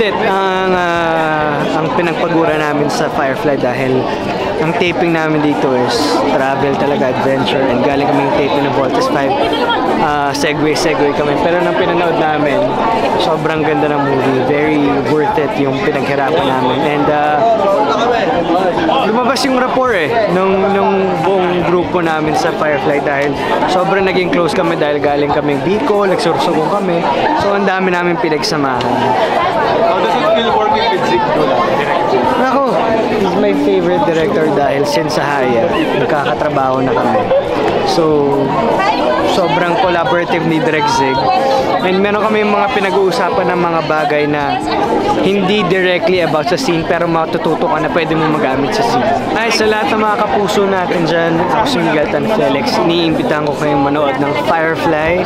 it ang pinagpagura namin sa Firefly dahil ang taping namin dito is travel talaga, adventure, and galing kaming taping ng Voltes 5. Segway kami, pero nang pinanood namin, sobrang ganda ng movie, very worth it yung pinaghirapan namin, and lumabas yung rapport nung buong grupo namin sa Firefly dahil sobrang naging close kami dahil galing kaming Bicol, nagsursugong kami, so ang dami namin pinagsamahan. How does it feel working with Zig Dula? Ako, he's my favorite director dahil since sa Haya, nagkakatrabaho na kami. So, sobrang collaborative ni Direk Zig. And meron kami mga pinag-uusapan ng mga bagay na hindi directly about sa scene pero matututo ka na pwede mo magamit sa scene. Ay, sa lahat ng mga kapuso natin dyan, ako si Miguel Tan Felix. Iniimbitahan ko kayong manood ng Firefly.